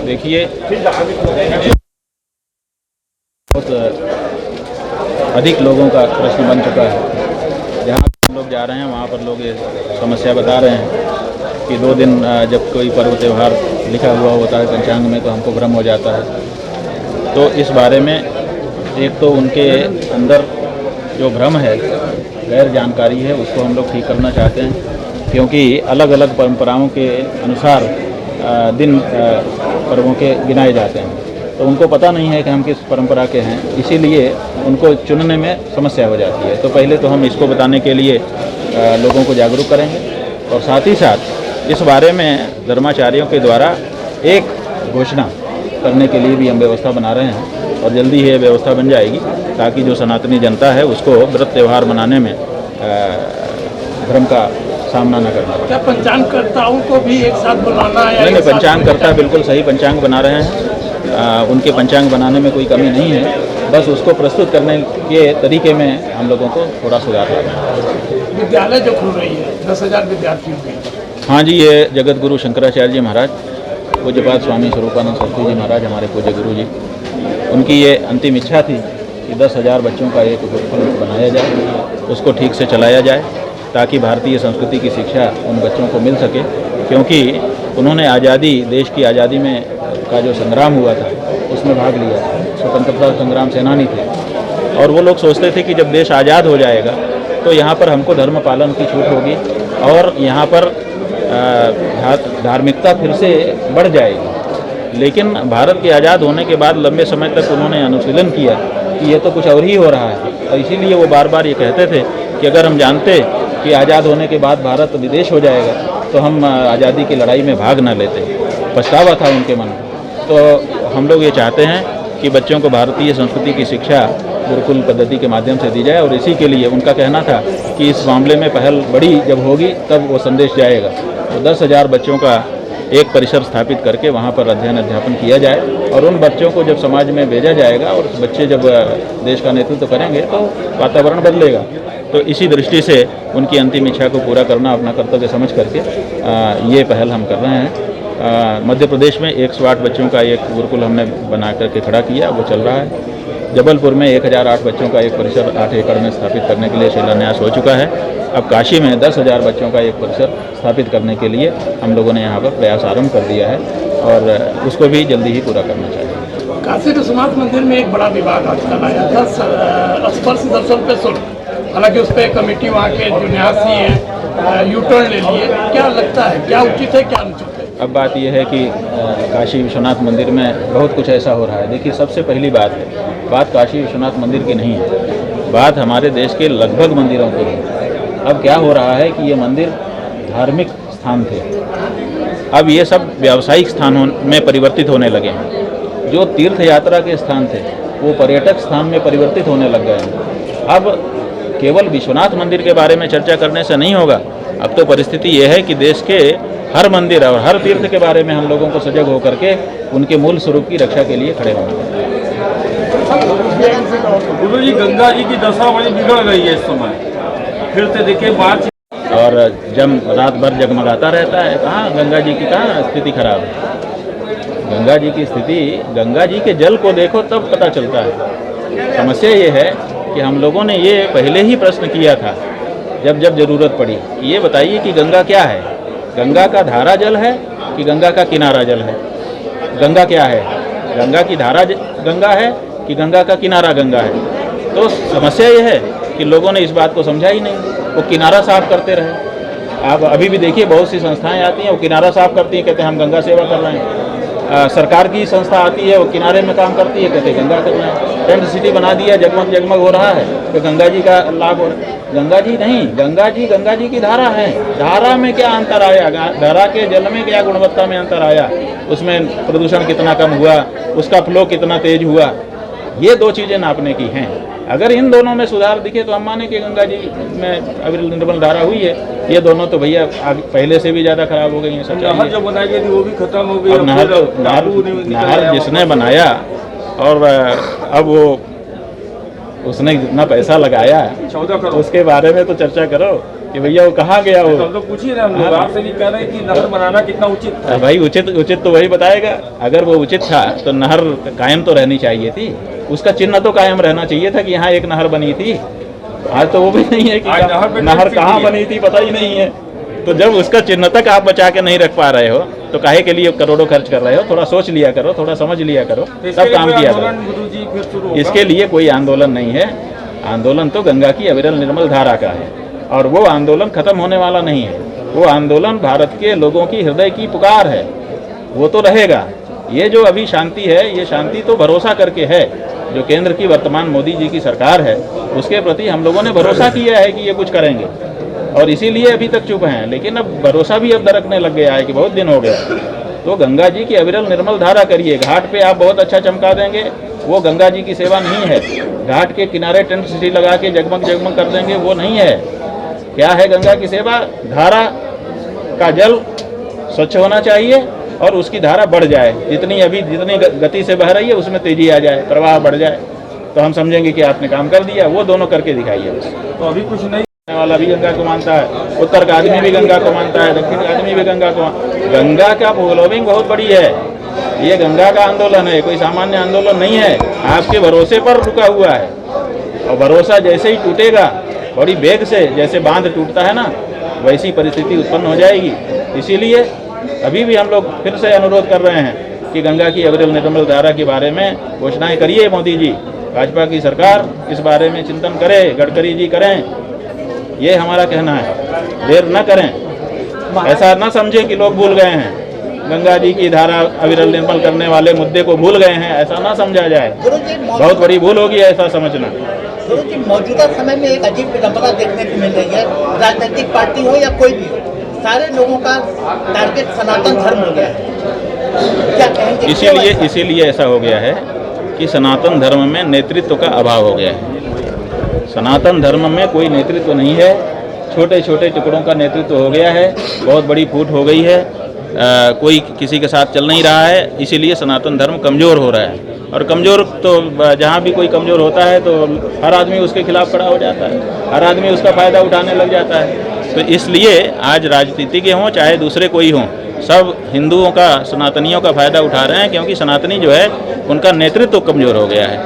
देखिए, बहुत अधिक लोगों का प्रश्न बन चुका है। जहाँ हम लोग जा रहे हैं वहाँ पर लोग ये समस्या बता रहे हैं कि 2 दिन जब कोई पर्व त्यौहार लिखा हुआ होता है पंचांग में तो हमको भ्रम हो जाता है। तो इस बारे में एक तो उनके अंदर जो भ्रम है, गैर जानकारी है, उसको हम लोग ठीक करना चाहते हैं, क्योंकि अलग अलग परंपराओं के अनुसार दिन पर्वों के गिनाए जाते हैं। तो उनको पता नहीं है कि हम किस परंपरा के हैं, इसीलिए उनको चुनने में समस्या हो जाती है। तो पहले तो हम इसको बताने के लिए लोगों को जागरूक करेंगे और साथ ही साथ इस बारे में धर्माचार्यों के द्वारा एक घोषणा करने के लिए भी हम व्यवस्था बना रहे हैं और जल्दी ही व्यवस्था बन जाएगी, ताकि जो सनातनी जनता है उसको व्रत त्यौहार मनाने में भ्रम का सामना न करना पड़े। क्या पंचांगकर्ताओं को भी एक साथ बुलाना है? नहीं, पंचांगकर्ता बिल्कुल सही पंचांग बना रहे हैं। उनके पंचांग बनाने में कोई कमी नहीं है, बस उसको प्रस्तुत करने के तरीके में हम लोगों को थोड़ा सुधार लाना है। विद्यालय जो खुल रही है 10,000 विद्यार्थियों की। हाँ जी, ये जगत गुरु शंकराचार्य जी महाराज, पूज्यपाद स्वामी स्वरूपानंद सरस्वती जी महाराज, हमारे पूज्य गुरु जी, उनकी ये अंतिम इच्छा थी कि 10,000 बच्चों का एक गुरुकुल बनाया जाए, उसको ठीक से चलाया जाए, ताकि भारतीय संस्कृति की शिक्षा उन बच्चों को मिल सके। क्योंकि उन्होंने आज़ादी, देश की आज़ादी में का जो संग्राम हुआ था उसमें भाग लिया, स्वतंत्रता संग्राम सेनानी थे, और वो लोग सोचते थे कि जब देश आज़ाद हो जाएगा तो यहाँ पर हमको धर्म पालन की छूट होगी और यहाँ पर धार्मिकता फिर से बढ़ जाएगी। लेकिन भारत के आज़ाद होने के बाद लंबे समय तक उन्होंने अनुशीलन किया कि ये तो कुछ और ही हो रहा है, और इसीलिए वो बार बार ये कहते थे कि अगर हम जानते कि आज़ाद होने के बाद भारत विदेश हो जाएगा तो हम आज़ादी की लड़ाई में भाग न लेते। पछतावा था उनके मन में। तो हम लोग ये चाहते हैं कि बच्चों को भारतीय संस्कृति की शिक्षा गुरुकुल पद्धति के माध्यम से दी जाए, और इसी के लिए उनका कहना था कि इस मामले में पहल बड़ी जब होगी तब वो संदेश जाएगा। तो 10,000 बच्चों का एक परिसर स्थापित करके वहाँ पर अध्ययन अध्यापन किया जाए, और उन बच्चों को जब समाज में भेजा जाएगा और बच्चे जब देश का नेतृत्व करेंगे तो वातावरण बदलेगा। तो इसी दृष्टि से उनकी अंतिम इच्छा को पूरा करना अपना कर्तव्य समझ करके ये पहल हम कर रहे हैं। मध्य प्रदेश में 108 बच्चों का एक गुरुकुल हमने बना करके खड़ा किया, वो चल रहा है। जबलपुर में 1008 बच्चों का एक परिसर 8 एकड़ में स्थापित करने के लिए शिलान्यास हो चुका है। अब काशी में 10,000 बच्चों का एक परिसर स्थापित करने के लिए हम लोगों ने यहाँ पर प्रयास आरंभ कर दिया है, और उसको भी जल्दी ही पूरा करना चाहिए। काशी विश्वनाथ मंदिर में एक बड़ा विवाद आजकल आया था, स्पर्श दर्शन पे शुल्क, हालांकि उस पर कमेटी वहाँ के जो न्यासी हैं यू टर्न ले लिए। क्या लगता है, क्या उचित है, क्या अनुचित है? अब बात यह है कि काशी विश्वनाथ मंदिर में बहुत कुछ ऐसा हो रहा है। देखिए, सबसे पहली बात काशी विश्वनाथ मंदिर की नहीं है, बात हमारे देश के लगभग मंदिरों की है। अब क्या हो रहा है कि ये मंदिर धार्मिक स्थान थे, अब ये सब व्यावसायिक स्थानों में परिवर्तित होने लगे हैं। जो तीर्थ यात्रा के स्थान थे वो पर्यटक स्थान में परिवर्तित होने लग गए हैं। अब केवल विश्वनाथ मंदिर के बारे में चर्चा करने से नहीं होगा। अब तो परिस्थिति ये है कि देश के हर मंदिर और हर तीर्थ के बारे में हम लोगों को सजग होकर के उनके मूल स्वरूप की रक्षा के लिए खड़े होना है। गुरु जी, गंगा जी की दशा बड़ी बिगड़ गई है इस समय, फिर से देखिए बात, और जब रात भर जगमगाता रहता है। कहाँ गंगा जी की कहाँ स्थिति खराब है? गंगा जी की स्थिति, गंगा जी के जल को देखो तब पता चलता है। समस्या ये है कि हम लोगों ने ये पहले ही प्रश्न किया था जब जरूरत पड़ी कि ये बताइए कि गंगा क्या है? गंगा का धारा जल है कि गंगा का किनारा जल है? गंगा क्या है? गंगा की धारा गंगा है कि गंगा का किनारा गंगा है? तो समस्या ये है कि लोगों ने इस बात को समझा ही नहीं, वो किनारा साफ करते रहे। आप अभी भी देखिए, बहुत सी संस्थाएं आती हैं, वो किनारा साफ करती हैं, कहते हैं हम गंगा सेवा कर रहे हैं। सरकार की संस्था आती है, वो किनारे में काम करती है, कहते हैं गंगा कर रहे हैं। टेंट सिटी बना दिया, जगमग जगमग हो रहा है, तो गंगा जी का लाभ हो रहा है। गंगा जी नहीं, गंगा जी की धारा है। धारा में क्या अंतर आया? धारा के जल में क्या गुणवत्ता में अंतर आया? उसमें प्रदूषण कितना कम हुआ, उसका फ्लो कितना तेज हुआ? ये 2 चीज़ें नापने की हैं। अगर इन दोनों में सुधार दिखे तो हम माने कि गंगा जी में अभी निर्मल धारा हुई है। ये दोनों तो भैया पहले से भी ज़्यादा खराब हो गई हैं। नहर जो बनाई गई थी वो भी खत्म हो गई। नहर जिसने बनाया और अब वो उसने जितना पैसा लगाया 14 करोड़, उसके बारे में तो चर्चा करो। कि भैया वो कहाँ गया वो। हम तो पूछ ही रहे हम लोग आपसे भी कह रहे हैं कि नहर बनाना कितना उचित था। भाई उचित तो वही बताएगा। अगर वो उचित था तो नहर कायम तो रहनी चाहिए थी, उसका चिन्ह तो कायम रहना चाहिए था कि यहाँ एक नहर बनी थी। आज तो वो भी नहीं है कि नहर कहाँ बनी थी पता ही नहीं है। तो जब उसका चिन्ह तक आप बचा के नहीं रख पा रहे हो तो काहे के लिए करोड़ों खर्च कर रहे हो। थोड़ा सोच लिया करो, थोड़ा समझ लिया करो, सब काम किया करो। इसके लिए कोई आंदोलन नहीं है। आंदोलन तो गंगा की अविरल निर्मल धारा का है और वो आंदोलन खत्म होने वाला नहीं है। वो आंदोलन भारत के लोगों की हृदय की पुकार है, वो तो रहेगा। ये जो अभी शांति है, ये शांति तो भरोसा करके है। जो केंद्र की वर्तमान मोदी जी की सरकार है उसके प्रति हम लोगों ने भरोसा किया है कि ये कुछ करेंगे और इसीलिए अभी तक चुप हैं। लेकिन अब भरोसा भी अब दरकने लग गया है कि बहुत दिन हो गए। तो गंगा जी की अविरल निर्मल धारा करिए। घाट पे आप बहुत अच्छा चमका देंगे, वो गंगा जी की सेवा नहीं है। घाट के किनारे टेंट सिटी लगा के जगमग जगमग कर देंगे, वो नहीं है। क्या है गंगा की सेवा? धारा का जल स्वच्छ होना चाहिए और उसकी धारा बढ़ जाए। जितनी गति से बह रही है उसमें तेजी आ जाए, प्रवाह बढ़ जाए, तो हम समझेंगे कि आपने काम कर दिया। वो दोनों करके दिखाइए बस। तो अभी कुछ नहीं वाला भी गंगा को मानता है, उत्तर का आदमी भी गंगा को मानता है, दक्षिण का आदमी भी गंगा को। गंगा का फॉलोइंग बहुत बड़ी है। ये गंगा का आंदोलन है, कोई सामान्य आंदोलन नहीं है। आपके भरोसे पर रुका हुआ है और भरोसा जैसे ही टूटेगा, बड़ी वेग से जैसे बांध टूटता है ना, वैसी परिस्थिति उत्पन्न हो जाएगी। इसीलिए अभी भी हम लोग फिर से अनुरोध कर रहे हैं कि गंगा की अविरल निर्मल धारा के बारे में घोषणाएं करिए मोदी जी। भाजपा की सरकार इस बारे में चिंतन करे, गडकरी जी करें, ये हमारा कहना है। देर न करें, ऐसा न समझें कि लोग भूल गए हैं, गंगा जी की धारा अविरल निर्मल करने वाले मुद्दे को भूल गए हैं, ऐसा ना समझा जाए। बहुत बड़ी भूल होगी ऐसा समझना। गुरु जी, मौजूदा समय में एक अजीब विडंबना देखने को मिल रही है। राजनीतिक पार्टी हो या कोई भी हो, सारे लोगों का टारगेट सनातन धर्म हो गया है। क्या कहेंगे? इसीलिए ऐसा हो गया है कि सनातन धर्म में नेतृत्व का अभाव हो गया है। सनातन धर्म में कोई नेतृत्व नहीं है, छोटे छोटे टुकड़ों का नेतृत्व हो गया है, बहुत बड़ी फूट हो गई है, कोई किसी के साथ चल नहीं रहा है। इसीलिए सनातन धर्म कमज़ोर हो रहा है और कमज़ोर तो जहाँ भी कोई कमज़ोर होता है तो हर आदमी उसके खिलाफ खड़ा हो जाता है, हर आदमी उसका फ़ायदा उठाने लग जाता है। तो इसलिए आज राजनीतिज्ञ हों चाहे दूसरे कोई हों, सब हिंदुओं का, सनातनियों का फ़ायदा उठा रहे हैं, क्योंकि सनातनी जो है उनका नेतृत्व कमज़ोर हो गया है।